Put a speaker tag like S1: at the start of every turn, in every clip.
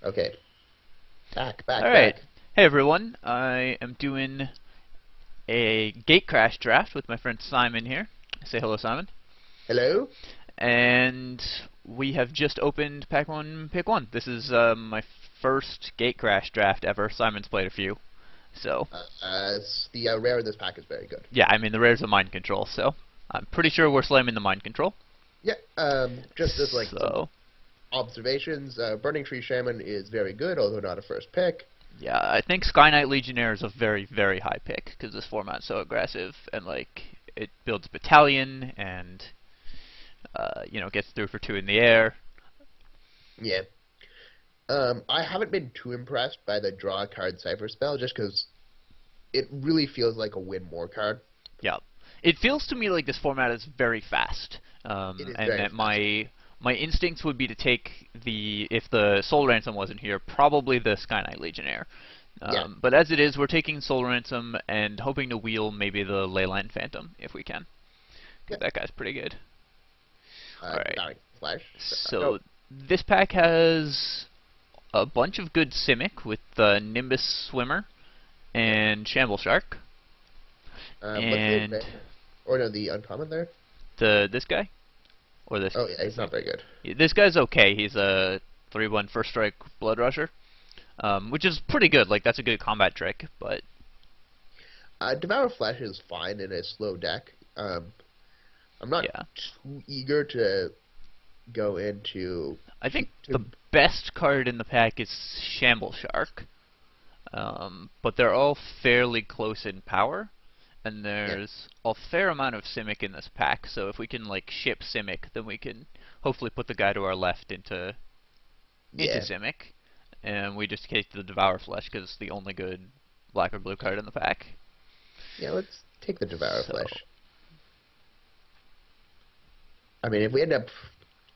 S1: Okay. Back, back,
S2: Alright.
S1: back.
S2: Hey everyone, I am doing a Gatecrash draft with my friend Simon here. Say hello, Simon.
S1: Hello?
S2: And we have just opened Pack 1, Pick 1. This is my first Gatecrash draft ever. Simon's played a few. So,
S1: The rare in this pack is very good.
S2: yeah, I mean, the rare's a mind control, so I'm pretty sure we're slamming the mind control.
S1: Yeah, just as like some
S2: So,
S1: observations, Burning Tree Shaman is very good, although not a first pick.
S2: yeah, I think Sky Knight Legionnaire is a very, very high pick because this format's so aggressive and, like, it builds battalion and gets through for 2 in the air.
S1: Yeah. I haven't been too impressed by the draw a card Cypher spell, just because it really feels like a win more card.
S2: Yeah, it feels to me like this format is very fast,
S1: It is
S2: and
S1: very
S2: that
S1: fast.
S2: my instincts would be to take if the Soul Ransom wasn't here, probably the Sky Knight Legionnaire.
S1: Yeah.
S2: But as it is, we're taking Soul Ransom and hoping to wheel maybe the Leyline Phantom if we can,
S1: Yeah.
S2: because that guy's pretty good. All right,
S1: Devouring Flesh. No.
S2: so this pack has a bunch of good Simic with the Nimbus Swimmer
S1: Yeah.
S2: and Shamble Shark,
S1: What's the
S2: and
S1: advantage? Or no, the uncommon there?
S2: this guy. Or
S1: Oh yeah, he's not very good.
S2: this guy's okay. He's a 3/1 first strike blood rusher, which is pretty good. Like that's a good combat trick. But
S1: Devour Flesh is fine in a slow deck. I'm not
S2: yeah,
S1: too eager to go into
S2: I think
S1: to
S2: the best card in the pack is Shamble Shark. But they're all fairly close in power, and
S1: yeah,
S2: there's a fair amount of Simic in this pack. So if we can like ship Simic, then we can hopefully put the guy to our left into
S1: yeah,
S2: Simic, and we just take the Devour Flesh because it's the only good black or blue card in the pack.
S1: yeah. Let's take the Devour
S2: So
S1: Flesh. I mean, if we end up,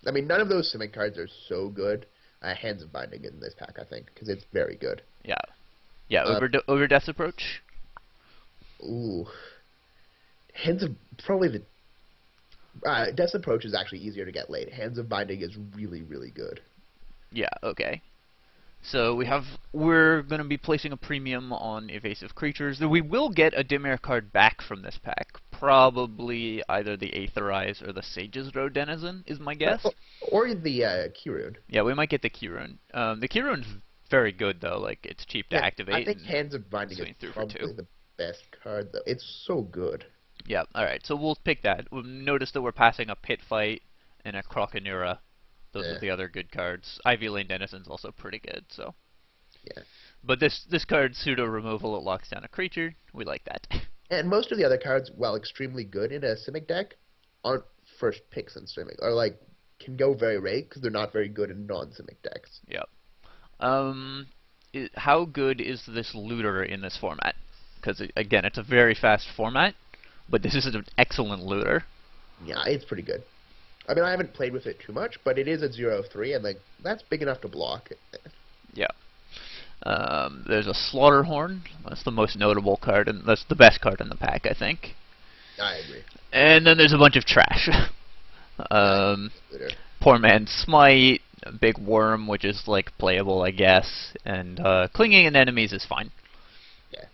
S1: I mean, none of those Simic cards are so good. Hands of Binding in this pack, I think, because it's very good.
S2: yeah, yeah.
S1: Uh,
S2: Over Death's Approach.
S1: ooh, Hands of probably the Death's Approach is actually easier to get late. Hands of Binding is really, really good.
S2: Yeah, okay. So we're gonna be placing a premium on evasive creatures. We will get a Dimir card back from this pack. Probably either the Aetherize or the Sage's Road Denizen is my guess.
S1: Or the Kirun.
S2: Yeah, we might get the Kirun. The Kirun's very good though. Like it's cheap to
S1: Yeah, I
S2: activate
S1: think
S2: and
S1: Hands of Binding is
S2: swing through for 2.
S1: probably the best card, though. It's so good.
S2: Yeah, alright, so we'll pick that. We'll notice that we're passing a Pit Fight and a Croconura. Those are
S1: Yeah,
S2: the other good cards. Ivy Lane Denizen's also pretty good, so.
S1: yeah.
S2: But this card's pseudo removal, it locks down a creature. We like that.
S1: And most of the other cards, while extremely good in a Simic deck, aren't first picks in Simic. Or, like, can go very late because they're not very good in non-Simic decks.
S2: Yep. How good is this looter in this format? Because again, it's a very fast format, but this is an excellent looter.
S1: Yeah, it's pretty good. I mean, I haven't played with it too much, but it is a 0/3, and, like, that's big enough to block.
S2: Yeah. There's a Slaughterhorn. That's the most notable card, and that's the best card in the pack, I think.
S1: I agree.
S2: And then there's a bunch of trash.
S1: Yeah,
S2: um,
S1: looter.
S2: Poor Man's Smite, a Big Worm, which is like playable, I guess, and Clinging in Enemies is fine.
S1: Yeah.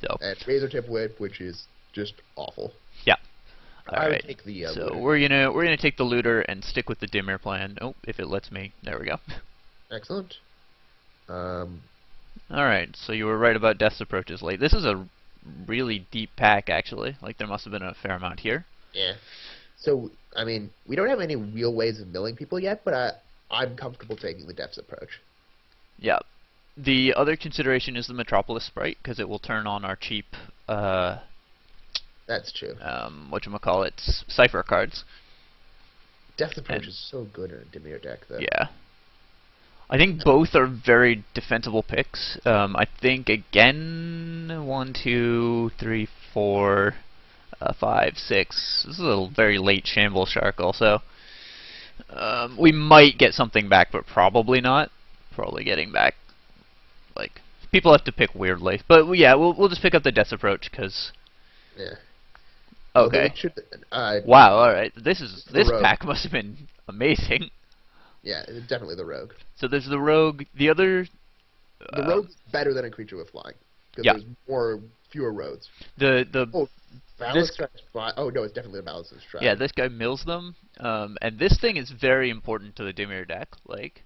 S2: So
S1: And Razor Tip Whip, which is just awful.
S2: yeah.
S1: I would
S2: Alright.
S1: take the
S2: So
S1: looter.
S2: we're gonna take the looter and stick with the Dimir plan. Oh, if it lets me. There we go.
S1: Excellent. Um,
S2: Alright, so you were right about Death's Approaches late. This is a really deep pack actually. Like there must have been a fair amount here.
S1: yeah. So, I mean, we don't have any real ways of milling people yet, but I'm comfortable taking the Depths approach.
S2: Yeah. The other consideration is the Metropolis Sprite, because it will turn on our cheap
S1: That's true.
S2: whatchamacallit, Cypher cards.
S1: Depths approach
S2: And
S1: is so good in a Dimir deck, though.
S2: yeah. I think both are very defensible picks. I think again, 1, 2, 3, 4, 5, 6. This is a very late Shamble Shark also. We might get something back, but probably not. Probably getting back, like, people have to pick weirdly. But yeah, we'll just pick up the Death Approach, because...
S1: Yeah. Although
S2: Okay.
S1: it should,
S2: Wow, alright. This
S1: the
S2: pack
S1: rogue.
S2: must have been amazing.
S1: Yeah, it's definitely the rogue.
S2: So there's the rogue. The other,
S1: The rogue is better than a creature with flying because
S2: yeah,
S1: there's fewer roads.
S2: the
S1: Oh,
S2: this
S1: ballast strike fly. Oh no, it's definitely the ballast
S2: yeah,
S1: strike.
S2: this guy mills them, and this thing is very important to the Dimir deck. Like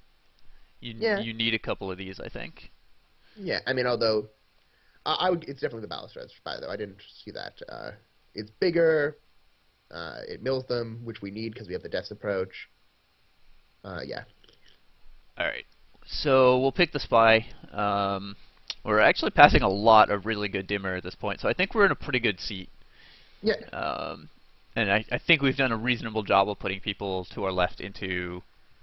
S1: Yeah,
S2: you need a couple of these, I think.
S1: yeah. I mean, although I would, it's definitely the ballast strike though. I didn't see that. It's bigger. It mills them, which we need because we have the death approach. Yeah,
S2: All right, so we'll pick the spy. We're actually passing a lot of really good Dimir at this point, so I think we're in a pretty good seat.
S1: yeah,
S2: Um, and I think we've done a reasonable job of putting people to our left into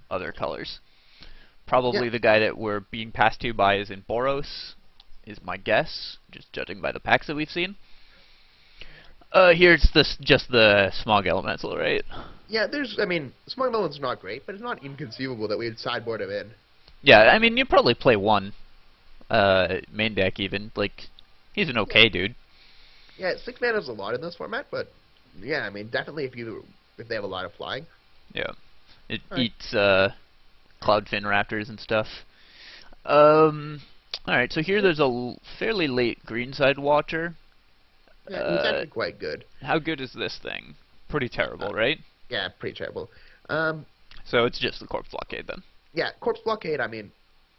S2: other colors.
S1: yeah.
S2: Probably the guy that we're being passed to by is in Boros, is my guess, just judging by the packs that we've seen. Here's just the Smog Elemental, right?
S1: Yeah, I mean, Smug Melon's not great, but it's not inconceivable that we'd sideboard him in.
S2: Yeah, I mean, you probably play one, main deck even. Like, he's an
S1: Yeah,
S2: okay dude.
S1: yeah, 6 mana is a lot in this format, but yeah, I mean, definitely if they have a lot of flying.
S2: Yeah. It
S1: Alright.
S2: eats, Cloudfin Raptors and stuff. Alright, so here there's a fairly late Greenside Watcher.
S1: Yeah, he's
S2: Uh,
S1: actually quite good.
S2: how good is this thing? Pretty
S1: Uh,
S2: terrible, right?
S1: yeah, pretty terrible. Um,
S2: So it's just the Corpse Blockade then.
S1: yeah, Corpse Blockade, I mean,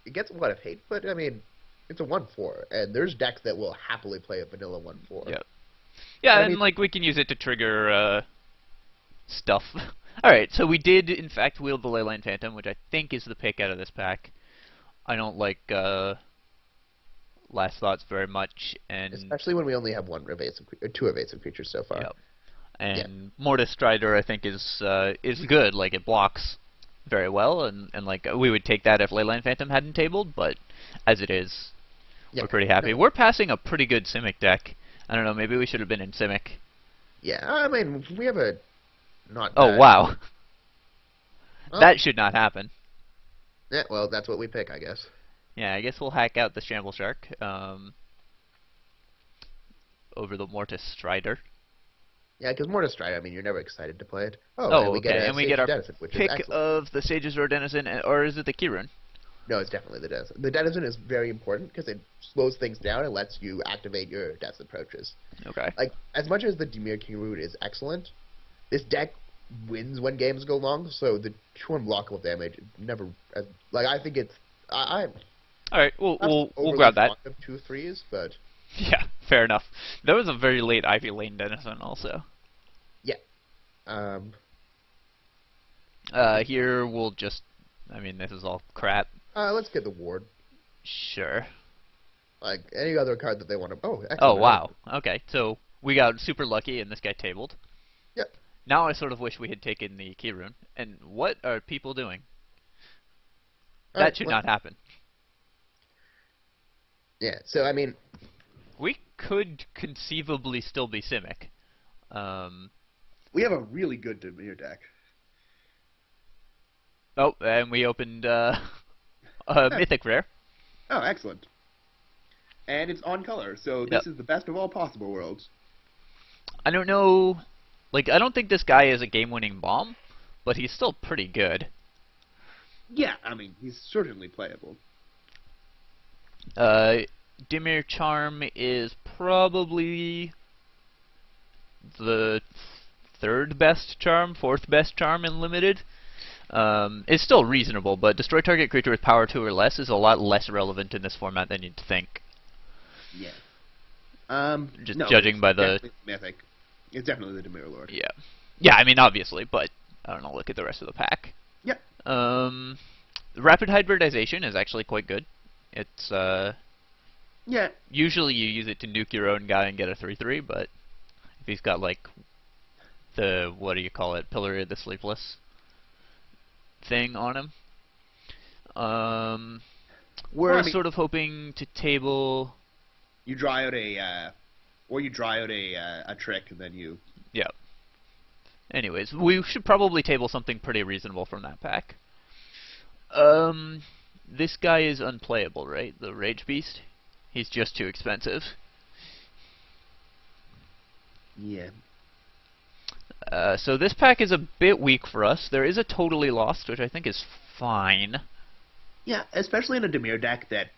S1: it gets a lot of hate, but I mean, it's a 1/4, and there's decks that will happily play a vanilla 1/4.
S2: Yeah. Yeah,
S1: And I
S2: and
S1: mean,
S2: like we can use it to trigger stuff. Alright, so we did in fact wield the Leyline Phantom, which I think is the pick out of this pack. I don't like Last Thoughts very much, and
S1: especially when we only have two evasive creatures so far.
S2: yeah.
S1: Yeah,
S2: And Mortis Strider I think is good, like it blocks very well, and like we would take that if Leyline Phantom hadn't tabled, but as it is,
S1: yeah,
S2: we're pretty happy.
S1: no,
S2: We're passing a pretty good Simic deck. I don't know, maybe we should have been in Simic.
S1: yeah. I mean, we have a not
S2: Oh
S1: bad.
S2: wow.
S1: Well,
S2: That should not happen.
S1: yeah, well, that's what we pick, I guess.
S2: Yeah, I guess we'll hack out the Shamble Shark over the Mortis Strider.
S1: Yeah, because Mortis Stride, I mean, you're never excited to play it. Oh, and
S2: Oh,
S1: we get
S2: okay,
S1: a
S2: and we
S1: Sage
S2: get our
S1: Denizen, which is
S2: pick
S1: excellent.
S2: of the Sage's Roar Denizen, or is it the Kirun?
S1: No, it's definitely the Denizen. The Denizen is very important because it slows things down and lets you activate your death approaches.
S2: Okay.
S1: Like, as much as the Dimir King Root is excellent, this deck wins when games go long, so the 2 unblockable damage never... Like, I think it's... I'm
S2: Alright,
S1: not
S2: we'll
S1: overly
S2: grab that.
S1: fond of 2/3s, but...
S2: Yeah, fair enough. That was a very late Ivy Lane Denizen also.
S1: Yeah. Um,
S2: Here we'll just, I mean, this is all crap.
S1: let's get the Ward.
S2: Sure.
S1: Like, any other card that they want to... Oh, excellent.
S2: Oh, wow. Okay, so we got super lucky and this guy tabled.
S1: Yep.
S2: Now I sort of wish we had taken the Kirun. And what are people doing? That
S1: Alright,
S2: should
S1: well,
S2: not happen.
S1: yeah, so, I mean...
S2: We could conceivably still be Simic.
S1: We have a really good Dimir deck.
S2: Oh, and we opened a Mythic Rare.
S1: Oh, excellent. And it's on color, so
S2: Yep.
S1: this is the best of all possible worlds.
S2: I don't know, like, I don't think this guy is a game-winning bomb, but he's still pretty good.
S1: Yeah, I mean, he's certainly playable.
S2: Dimir Charm is probably the third best charm, fourth best charm in Limited. It's still reasonable, but destroy target creature with power 2 or less is a lot less relevant in this format than you'd think.
S1: Yeah.
S2: Just
S1: No,
S2: judging
S1: it's
S2: by the...
S1: definitely Mythic. It's definitely the Dimir Lord.
S2: Yeah. Yeah, I mean, obviously, but I don't know, look at the rest of the pack.
S1: Yep.
S2: Rapid Hybridization is actually quite good. It's,
S1: Yeah.
S2: usually you use it to nuke your own guy and get a 3/3, but if he's got, like, the, what do you call it, Pillory of the Sleepless thing on him. We're
S1: Well, I mean,
S2: sort of hoping to table...
S1: you draw out a trick, and then you...
S2: Yeah. Anyways, we should probably table something pretty reasonable from that pack. This guy is unplayable, right? The Rage Beast? He's just too expensive.
S1: Yeah.
S2: So this pack is a bit weak for us. There is a Totally Lost, which I think is fine.
S1: Yeah, especially in a Dimir deck that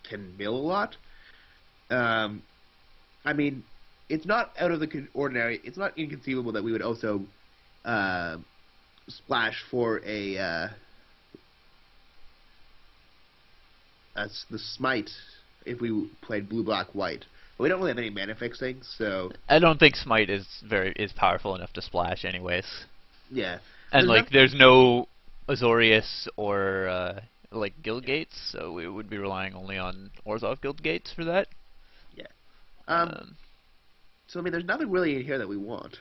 S1: can mill a lot. Um, I mean, it's not out of the ordinary. It's not inconceivable that we would also uh, splash for the smite if we played blue, black, white. But we don't really have any mana fixing, so
S2: I don't think Smite is powerful enough to splash, anyways.
S1: yeah.
S2: And
S1: There's
S2: like,
S1: nothing.
S2: there's no Azorius or like guild gates, so we would be relying only on Orzhov guild gates for that.
S1: Yeah.
S2: Um,
S1: So I mean, there's nothing really in here that we want.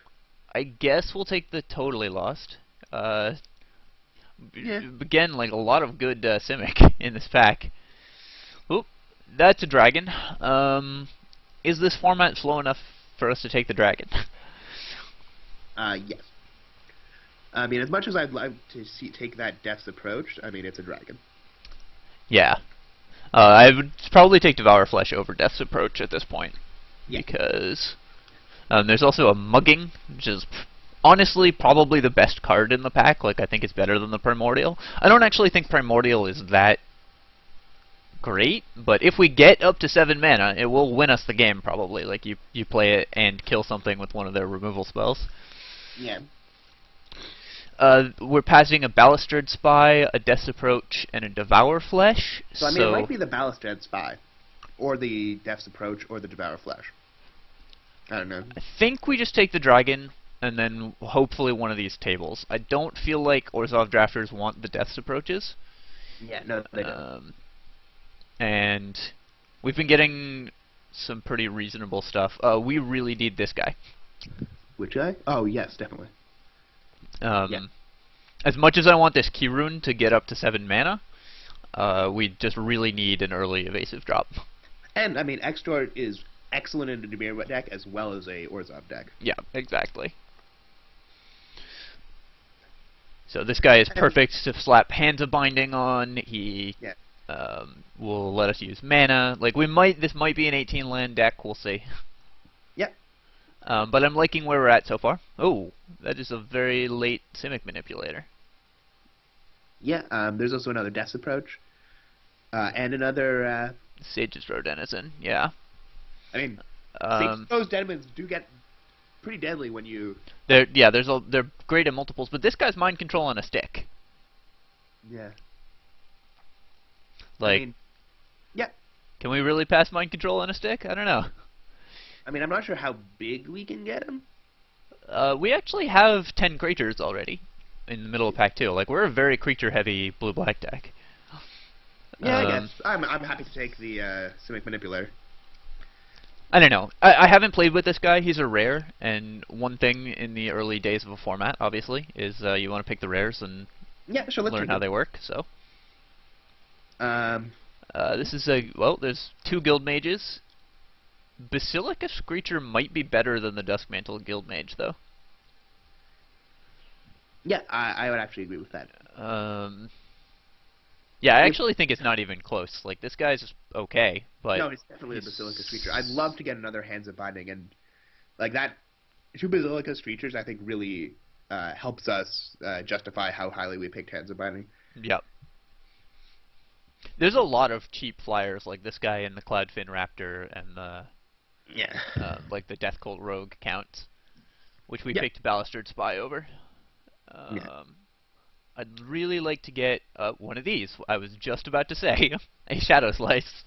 S2: I guess we'll take the Totally Lost. Uh,
S1: Yeah.
S2: Again, like a lot of good Simic in this pack. Oop, that's a dragon. Is this format slow enough for us to take the dragon?
S1: Yes. I mean, as much as I'd like to take that Death's Approach, I mean, it's a dragon.
S2: Yeah. I would probably take Devour Flesh over Death's Approach at this point.
S1: Yeah.
S2: Because there's also a Mugging, which is honestly probably the best card in the pack. Like, I think it's better than the Primordial. I don't actually think Primordial is that great, but if we get up to 7 mana, it will win us the game probably. Like, you play it and kill something with one of their removal spells.
S1: Yeah.
S2: We're passing a Balustrade Spy, a Death's Approach, and a Devour Flesh.
S1: So I mean, it might be the Balustrade Spy, or the Death's Approach, or the Devour Flesh. I don't know.
S2: I think we just take the dragon, and then hopefully one of these tables. I don't feel like Orzhov drafters want the Death's Approaches.
S1: Yeah, no, they don't.
S2: And we've been getting some pretty reasonable stuff. We really need this guy.
S1: Which guy? Oh, yes, definitely. Yeah.
S2: As much as I want this Key Rune to get up to 7 mana, we just really need an early evasive drop.
S1: And, I mean, Extort is excellent in a Dimir deck as well as a Orzhov deck.
S2: Yeah, exactly. So this guy is perfect to slap Hands of Binding on. He will let us use mana. Like, this might be an 18 land deck, we'll see.
S1: Yep.
S2: But I'm liking where we're at so far. Oh, that is a very late Simic Manipulator.
S1: Yeah, there's also another Death's Approach. And another,
S2: Sage's Row Denizen, yeah.
S1: I mean, those Denizens do get pretty deadly when you...
S2: They're great at multiples, but this guy's Mind Control on a stick.
S1: Yeah.
S2: Like,
S1: I mean, yeah.
S2: Can we really pass Mind Control on a stick? I don't know.
S1: I mean, I'm not sure how big we can get him.
S2: We actually have 10 creatures already in the middle of pack 2. Like, we're a very creature-heavy blue-black deck.
S1: Yeah, I guess. I'm happy to take the Simic Manipulator.
S2: I don't know. I haven't played with this guy. He's a rare, and one thing in the early days of a format, obviously, is you want to pick the rares and learn how they work. So, this is there's 2 Guild Mages. Basilica Screecher might be better than the Duskmantle Guild Mage, though.
S1: Yeah, I would actually agree with that.
S2: Yeah, I actually think it's not even close. Like, this guy's okay, but...
S1: No, it's definitely a Basilica Screecher. I'd love to get another Hands of Binding, and, like, that... 2 Basilica Screechers, I think, really helps us justify how highly we picked Hands of Binding.
S2: Yep. There's a lot of cheap flyers, like this guy and the Cloudfin Raptor and the...
S1: Yeah.
S2: like the Death Cult Rogue count, which we picked Balustrade Spy over. I'd really like to get one of these. I was just about to say a Shadow Slice.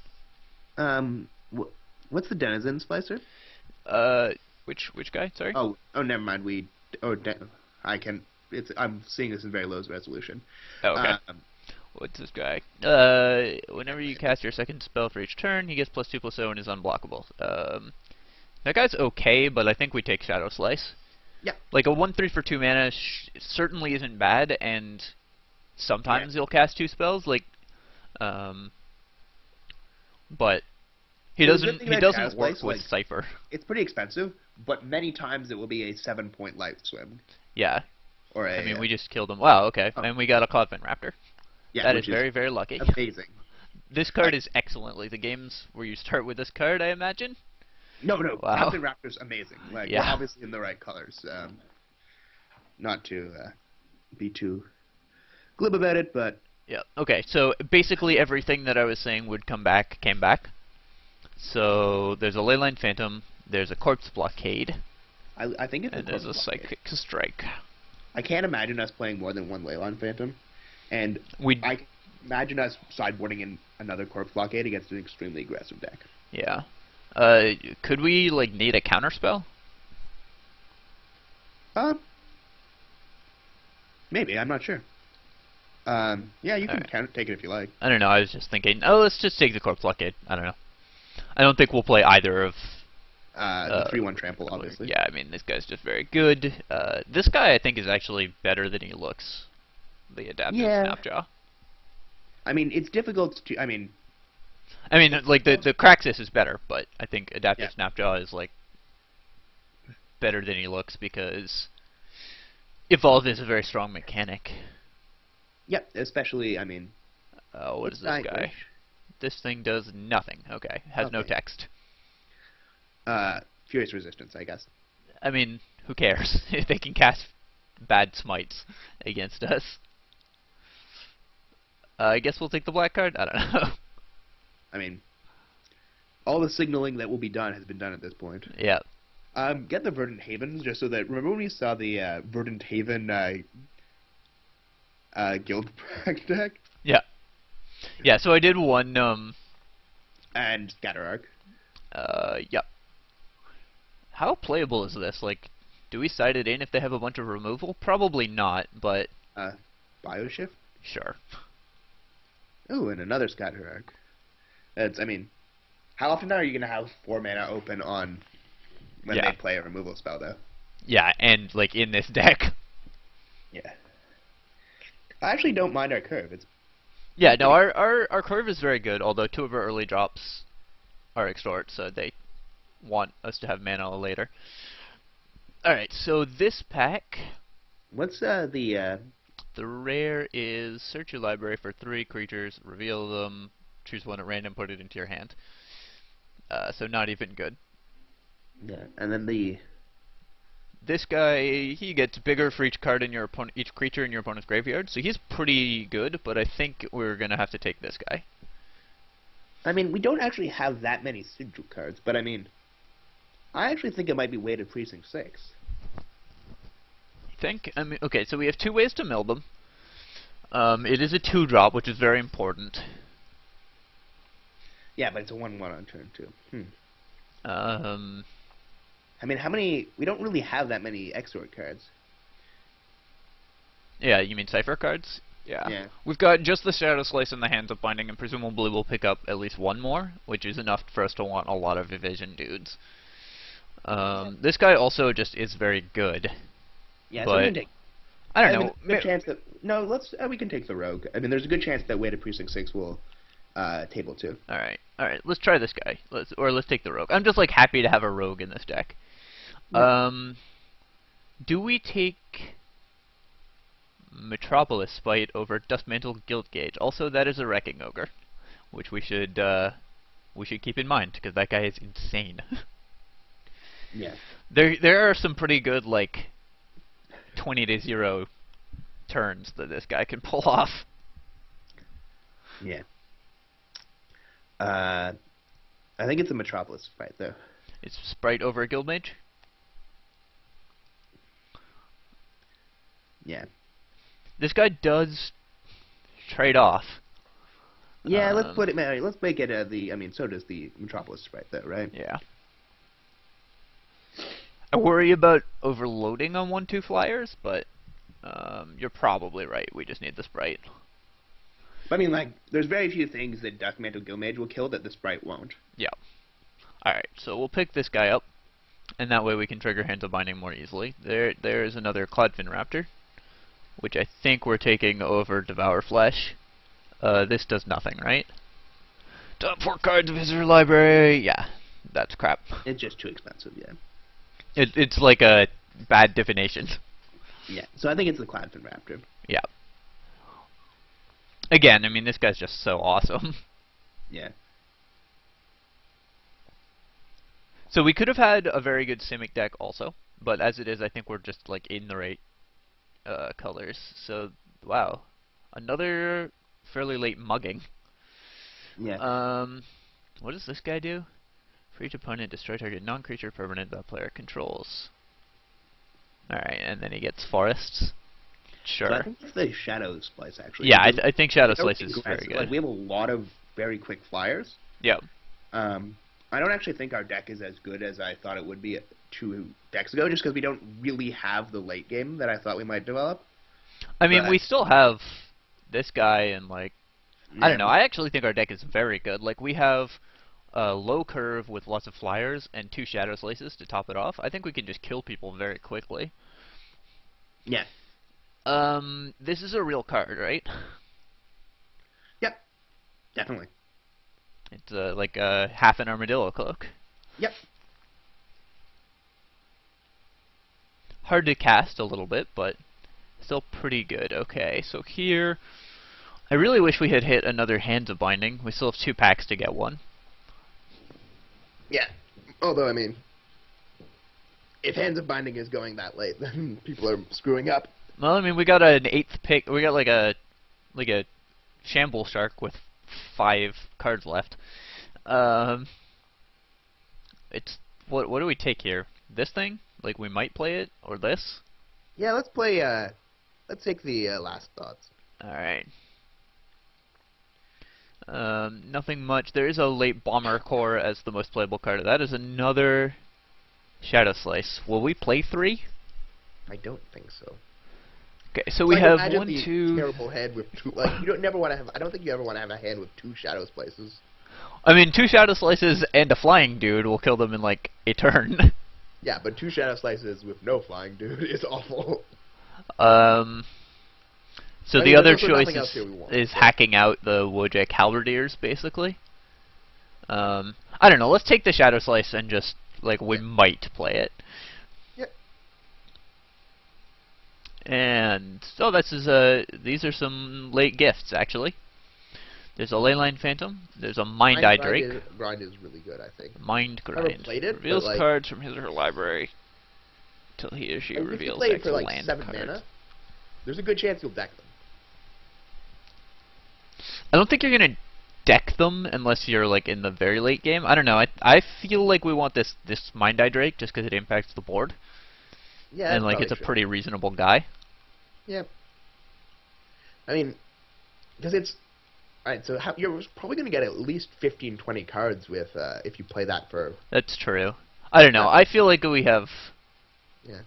S1: What's the Denizen Splicer?
S2: Which guy? Sorry.
S1: Oh, never mind. I'm seeing this in very low resolution.
S2: Oh, okay. What's this guy? Whenever you cast your second spell for each turn, he gets +2/+0 and is unblockable. That guy's okay, but I think we take Shadow Slice.
S1: Yeah.
S2: Like, a 1/3 for 2 mana certainly isn't bad, and sometimes you'll cast 2 spells, like, but he doesn't work with Cypher.
S1: It's pretty expensive, but many times it will be a 7-point life swim.
S2: Yeah.
S1: Or
S2: I mean, we just killed him. Wow, okay. And we got a Cloudfin Raptor.
S1: Yeah,
S2: that is very, very lucky.
S1: Amazing.
S2: This card is excellent. Like, the games where you start with this card, I imagine.
S1: No.
S2: Wow.
S1: Cloudfin Raptor's amazing. Like, we're obviously in the right colors. Not to be too glib about it, but
S2: Yeah. Okay. So basically everything that I was saying would come back came back. So there's a Leyline Phantom, there's a Corpse Blockade,
S1: I think it's a
S2: and there's
S1: corpse
S2: a
S1: blockade.
S2: Psychic Strike.
S1: I can't imagine us playing more than one Leyline Phantom, and
S2: We
S1: I imagine us sideboarding in another corpse blockade against an extremely aggressive deck.
S2: Yeah. Could we like need a counterspell?
S1: Uh, Maybe, I'm not sure. Yeah, you can
S2: Alright.
S1: take it if you like.
S2: I don't know. I was just thinking. Oh, let's just take the Corpse Blockade. I don't know. I don't think we'll play either of.
S1: The 3/1 trample, obviously.
S2: Yeah, I mean this guy's just very good. This guy I think is actually better than he looks. The Adaptive
S1: Yeah.
S2: Snapjaw.
S1: I mean, it's difficult to.
S2: I mean, like the Craxus is better, but I think Adaptive
S1: Yeah.
S2: Snapjaw is like better than he looks because Evolve is a very strong mechanic.
S1: Yep, especially,
S2: What is this
S1: Dying
S2: guy?
S1: Wish?
S2: This thing does nothing. Okay, has no
S1: Okay.
S2: text.
S1: Furious Resistance, I guess.
S2: I mean, who cares if they can cast bad smites against us? I guess we'll take the black card. I don't know.
S1: I mean, all the signaling that will be done has been done at this point.
S2: Yeah.
S1: Get the Verdant Havens, just so that... Remember when we saw the Verdant Haven Guild deck?
S2: Yeah. Yeah, so I did one,
S1: And Scatter Arc.
S2: Yep. How playable is this? Like, do we side it in if they have a bunch of removal? Probably not, but
S1: Bioshift?
S2: sure.
S1: Oh, and another Scatter Arc. How often are you going to have 4 mana open on when
S2: Yeah.
S1: they play a removal spell, though?
S2: Yeah, and, like, in this deck.
S1: Yeah. I actually don't mind our curve. It's
S2: Yeah, no, our curve is very good, although 2 of our early drops are extort, so they want us to have mana later. Alright, so this pack,
S1: What's
S2: the rare is search your library for 3 creatures, reveal them, choose one at random, put it into your hand. So not even good.
S1: Yeah, and then the...
S2: This guy, he gets bigger for each card in your each creature in your opponent's graveyard, so he's pretty good, but I think we're gonna have to take this guy.
S1: we don't actually have that many sigil cards, but I actually think it might be weighted Precinct 6.
S2: You think? I mean, okay, so we have 2 ways to mill them. It is a 2-drop, which is very important.
S1: Yeah, but it's a 1/1 on turn 2. How many... We don't really have that many Exort cards.
S2: Yeah, you mean Cipher cards?
S1: Yeah.
S2: We've got just the Shadow Slice in the Hands of Binding, and presumably we'll pick up at least 1 more, which is enough for us to want a lot of Evasion dudes. This guy also just is very good.
S1: Yeah,
S2: but
S1: so we can take...
S2: I don't know.
S1: Good chance that... No, we can take the Rogue. There's a good chance that weighted Precinct 6 will table 2.
S2: Alright, let's try this guy. Let's take the Rogue. I'm just like happy to have a Rogue in this deck.
S1: Yeah.
S2: Do we take Metropolis Spite over Dustmantle Guild Gauge? Also, that is a Wrecking Ogre, which we should keep in mind because that guy is insane.
S1: Yeah.
S2: There are some pretty good like 20-0 turns that this guy can pull off.
S1: Yeah. I think it's a Metropolis fight, though.
S2: It's Sprite over a Guild Mage.
S1: Yeah.
S2: This guy does trade off.
S1: Yeah, let's put it... Let's make it so does the Metropolis fight, though, right?
S2: Yeah. I worry about overloading on 1/2 flyers, but you're probably right. We just need the Sprite.
S1: There's very few things that Dustmantle Guildmage will kill that the Sprite won't.
S2: Yeah. Alright, so we'll pick this guy up, and that way we can trigger Hands of Binding more easily. There is another Cloudfin Raptor, which I think we're taking over Devour Flesh. This does nothing, right? Top 4 cards, Visitor Library. Yeah, that's crap.
S1: It's just too expensive, yeah.
S2: It's like a bad divination.
S1: Yeah, so I think it's the Cloudfin Raptor.
S2: Yeah. Again, this guy's just so awesome.
S1: Yeah.
S2: So we could have had a very good Simic deck also, but as it is, I think we're just like in the right colors. So, wow. Another fairly late mugging.
S3: Yeah.
S2: What does this guy do? For each opponent, destroy target non-creature permanent that player controls. Alright, and then he gets forests. Sure.
S3: So I think it's the Shadow Splice, actually.
S2: Yeah, I think Shadow
S3: Very
S2: Slice is very good.
S3: Like, we have a lot of very quick flyers.
S2: Yep.
S3: I don't actually think our deck is as good as I thought it would be 2 decks ago, just because we don't really have the late game that I thought we might develop.
S2: I mean, we still have this guy and, like,
S3: Yeah.
S2: I don't know. I actually think our deck is very good. Like, we have a low curve with lots of flyers and 2 Shadow Slices to top it off. I think we can just kill people very quickly.
S3: Yeah.
S2: This is a real card, right?
S3: Yep. Definitely.
S2: It's like a half an armadillo cloak.
S3: Yep.
S2: Hard to cast a little bit, but still pretty good. Okay, so here, I really wish we had hit another Hands of Binding. We still have 2 packs to get one.
S1: Yeah. Although, I mean, if Hands of Binding is going that late, then people are screwing up.
S2: Well, I mean, we got an 8th pick. We got like a Shamble Shark with 5 cards left. It's what do we take here? This thing? Like, we might play it, or this?
S1: Yeah, let's play, let's take the Last Thoughts.
S2: Alright. Nothing much. There is a late Bomber Core as the most playable card. That is another Shadow Slice. Will we play 3?
S1: I don't think so.
S2: Okay, so we have 1,
S1: the
S2: 2...
S1: terrible hand with 2, like, you don't never want to have, I don't think you ever want to have a hand with 2 Shadow Splices.
S2: I mean, 2 Shadow Slices and a Flying Dude will kill them in, like, a turn.
S1: Yeah, but 2 Shadow Slices with no Flying Dude is awful.
S2: So the other choice is hacking out the Wojak Halberdiers, basically. I don't know, let's take the Shadow Slice and just, like, we might play it.
S1: Yep.
S2: And, so this is these are some late gifts, actually. There's a Leyline Phantom, there's a Mind Eye Drake.
S1: Grind is really good, I think.
S2: Mind Grind.
S1: I haven't played it,
S2: Reveals
S1: like,
S2: cards from his or her library until he or she reveals
S1: play it
S2: X
S1: for like
S2: land
S1: 7
S2: cards.
S1: mana. There's a good chance you'll deck them.
S2: I don't think you're gonna deck them unless you're like in the very late game. I don't know. I feel like we want this Mind Eye Drake just because it impacts the board.
S1: Yeah,
S2: and like it's a pretty reasonable guy.
S1: Yeah. I mean, because it's alright. So you're probably gonna get at least 15, 20 cards with if you play that for.
S2: That's true. I don't know. I feel like we have.
S1: Yeah.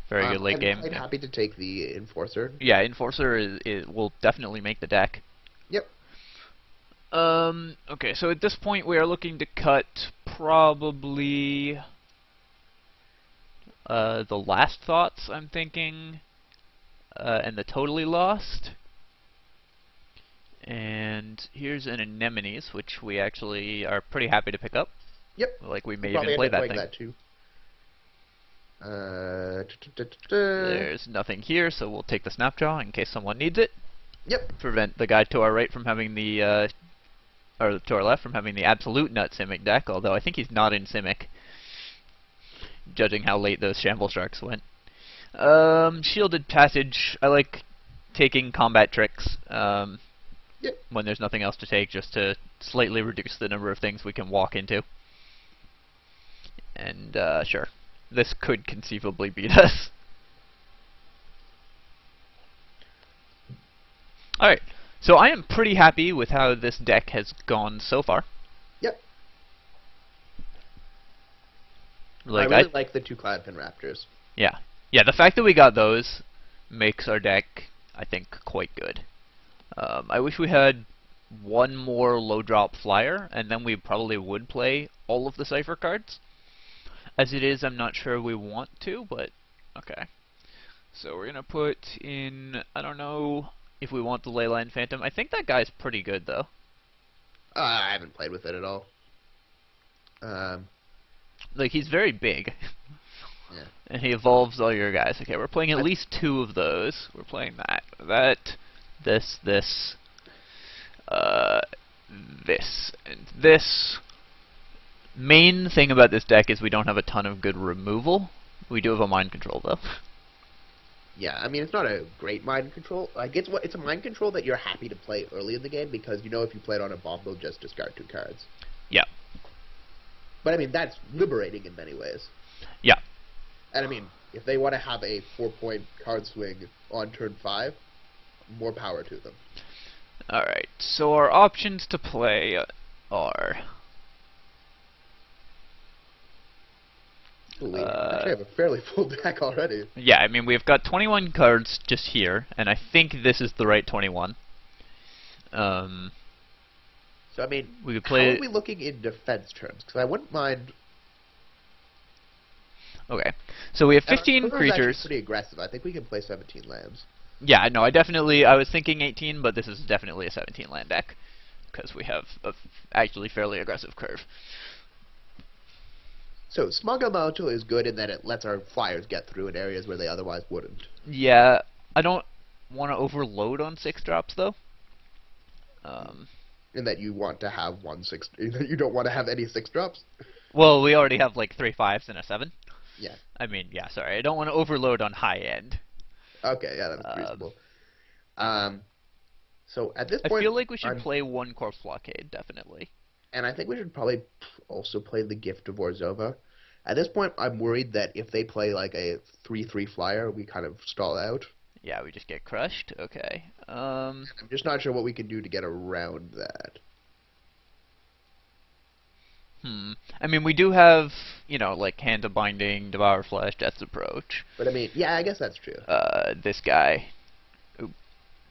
S2: Very good late game.
S1: I'm happy to take the Enforcer.
S2: Yeah, Enforcer will definitely make the deck.
S1: Yep.
S2: Okay, so at this point we are looking to cut probably the Last Thoughts, I'm thinking, and the Totally Lost. And here's an Anemones, which we actually are pretty happy to pick up.
S1: Yep.
S2: Like we may even play that thing.
S1: That too.
S2: There's nothing here, so we'll take the Snapjaw in case someone needs it.
S1: Yep.
S2: Prevent the guy to our right from having the, or to our left from having the absolute nut Simic deck, although I think he's not in Simic, judging how late those Shamble Sharks went. Shielded Passage, I like taking combat tricks,
S1: yep.
S2: when there's nothing else to take, just to slightly reduce the number of things we can walk into. And, sure. This could conceivably beat us. Alright, so I am pretty happy with how this deck has gone so far.
S1: Yep.
S2: Like,
S1: I really like the 2 Cloudpin Raptors.
S2: Yeah. Yeah, the fact that we got those makes our deck, I think, quite good. I wish we had one more low drop flyer, and then we probably would play all of the Cypher cards. As it is, I'm not sure we want to, but okay. So we're gonna put in, I don't know if we want the Leyline Phantom. I think that guy's pretty good, though.
S1: I haven't played with it at all.
S2: Like, he's very big.
S1: Yeah.
S2: And he evolves all your guys. Okay, we're playing at least 2 of those. We're playing this, this, and this. Main thing about this deck is we don't have a ton of good removal. We do have a Mind Control, though.
S1: Yeah, I mean, it's not a great mind control. Like, it's a mind control that you're happy to play early in the game because you know if you play it on a bomb, they'll just discard 2 cards.
S2: Yeah.
S1: But I mean, that's liberating in many ways.
S2: Yeah.
S1: And I mean, if they want to have a 4-point card swing on turn 5, more power to them.
S2: Alright, so our options to play are...
S1: Ooh, we actually have a fairly full deck already.
S2: Yeah, I mean, we've got 21 cards just here, and I think this is the right 21.
S1: So, I mean,
S2: we could play...
S1: how are we looking in defense terms? Because I wouldn't mind...
S2: Okay, so we have 15
S1: Curve's
S2: creatures.
S1: actually pretty aggressive. I think we can play 17 lands.
S2: Yeah, no, I was thinking 18, but this is definitely a 17 land deck, because we have a actually fairly aggressive curve.
S1: So, Smug Elemental is good in that it lets our flyers get through in areas where they otherwise wouldn't.
S2: Yeah, I don't want to overload on 6-drops, though.
S1: In that you want to have you don't want to have any 6-drops?
S2: Well, we already have like 3 5s and a 7.
S1: Yeah.
S2: I mean, yeah, sorry, I don't want to overload on high end.
S1: Okay, yeah, that's reasonable. So at this point,
S2: I feel like we should play 1 Corpse Blockade, definitely.
S1: And I think we should probably also play the Gift of Orzhova. At this point, I'm worried that if they play like a 3/3 flyer, we kind of stall out.
S2: Yeah, we just get crushed? Okay.
S1: I'm just not sure what we can do to get around that.
S2: I mean, we do have, you know, like Hand of Binding, Devour Flesh, Death's Approach.
S1: But I mean, yeah, I guess that's true.
S2: This guy. Oop.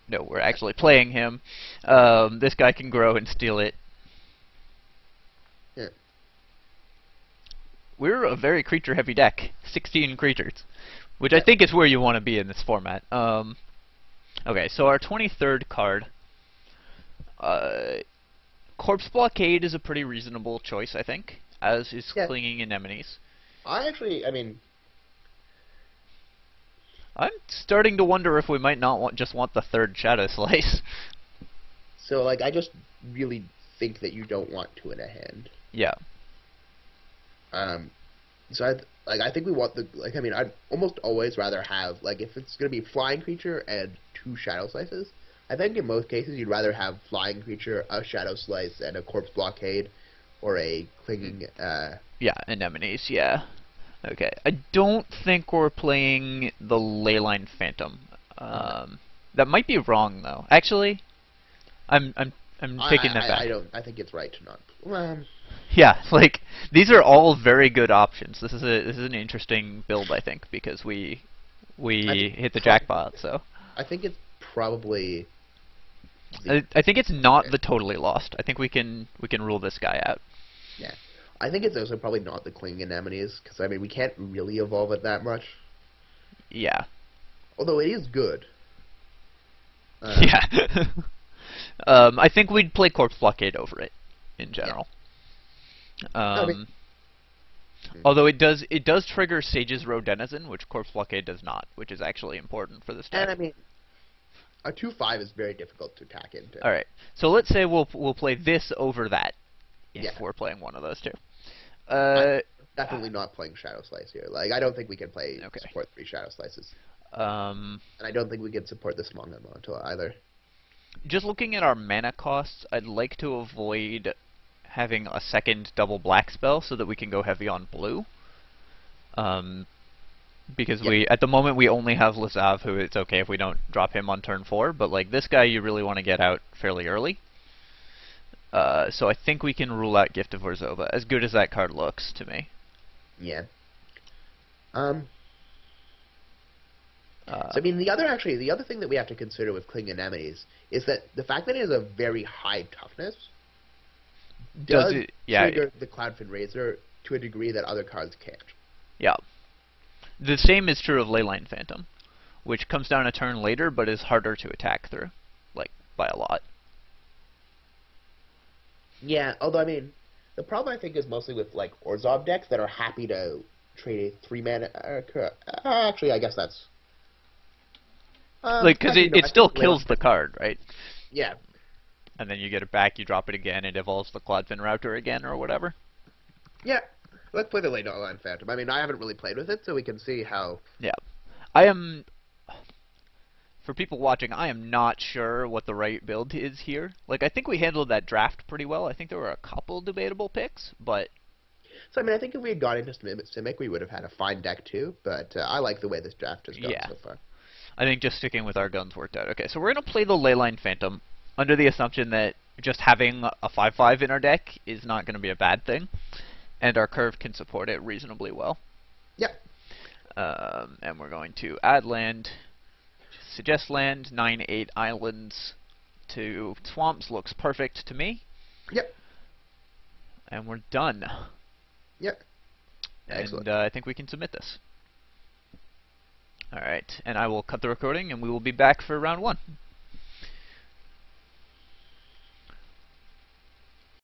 S2: No, we're actually playing him. This guy can grow and steal it.
S1: Yeah.
S2: We're a very creature-heavy deck. 16 creatures. Which I think is where you want to be in this format. Okay, so our 23rd card. Corpse Blockade is a pretty reasonable choice, I think, as is Clinging Anemones.
S1: I mean...
S2: I'm starting to wonder if we might not just want the 3rd Shadow Slice.
S1: So, like, I just really think that you don't want 2 in a hand.
S2: Yeah.
S1: So I think we want I mean, I'd almost always rather have, like, if it's going to be flying creature and 2 Shadow Slices, I think in most cases you'd rather have flying creature, a Shadow Slice, and a Corpse Blockade, or a Clinging,
S2: Yeah, Anemones, yeah. Okay, I don't think we're playing the Leyline Phantom. That might be wrong, though. Actually, I'm taking that back.
S1: I think it's right to not...
S2: Yeah, like, these are all very good options. This is an interesting build, I think, because we hit the jackpot, so...
S1: I think it's probably...
S2: I think it's not the Totally Lost. I think we can rule this guy out.
S1: Yeah. I think it's also probably not the Clinging Anemones, because, I mean, we can't really evolve it that much.
S2: Yeah.
S1: Although it is good.
S2: Yeah. I think we'd play Corpse Blockade over it, in general. Yeah. Although it does trigger Sage's Row Denizen, which Corpse Blockade does not, which is actually important for this deck.
S1: And, I mean, a 2/5 is very difficult to attack into.
S2: Alright, so let's say we'll play this over that, if
S1: Yeah.
S2: we're playing one of those two.
S1: I'm definitely not playing Shadow Slice here. Like, I don't think we can support 3 Shadow Slices. And I don't think we can support the Smog Elemental either.
S2: Just looking at our mana costs, I'd like to avoid having a second double black spell so that we can go heavy on blue. Because at the moment we only have Lazav, who it's okay if we don't drop him on turn 4, but like this guy you really want to get out fairly early. So I think we can rule out Gift of Orzhova, as good as that card looks to me.
S1: Yeah. So I mean, the other thing that we have to consider with Clinging Anemones is that the fact that it has a very high toughness does trigger the Cloudfin Razor to a degree that other cards can't.
S2: Yeah. The same is true of Leyline Phantom, which comes down a turn later but is harder to attack through, like, by a lot.
S1: Yeah, although, I mean, the problem I think is mostly with, like, Orzhov decks that are happy to trade a 3-mana... actually, I guess that's...
S2: like, because it still kills the card, right?
S1: Yeah.
S2: And then you get it back, you drop it again, it evolves the Cloudfin Router again, or whatever.
S1: Yeah. Let's play the Leyline Phantom. I mean, I haven't really played with it, so we can see how...
S2: Yeah. I am for people watching, I am not sure what the right build is here. Like, I think we handled that draft pretty well. I think there were a couple debatable picks, but
S1: So, I mean, I think if we had gone into Simic, we would have had a fine deck too, but I like the way this draft has gone
S2: yeah.
S1: so far.
S2: I think just sticking with our guns worked out. Okay, so we're going to play the Leyline Phantom under the assumption that just having a 5/5 in our deck is not going to be a bad thing, and our curve can support it reasonably well.
S1: Yep.
S2: And we're going to add land, suggest land, 9/8 islands to swamps looks perfect to me.
S1: Yep.
S2: And we're done.
S1: Yep. Excellent.
S2: And I think we can submit this. Alright, and I will cut the recording and we will be back for round 1.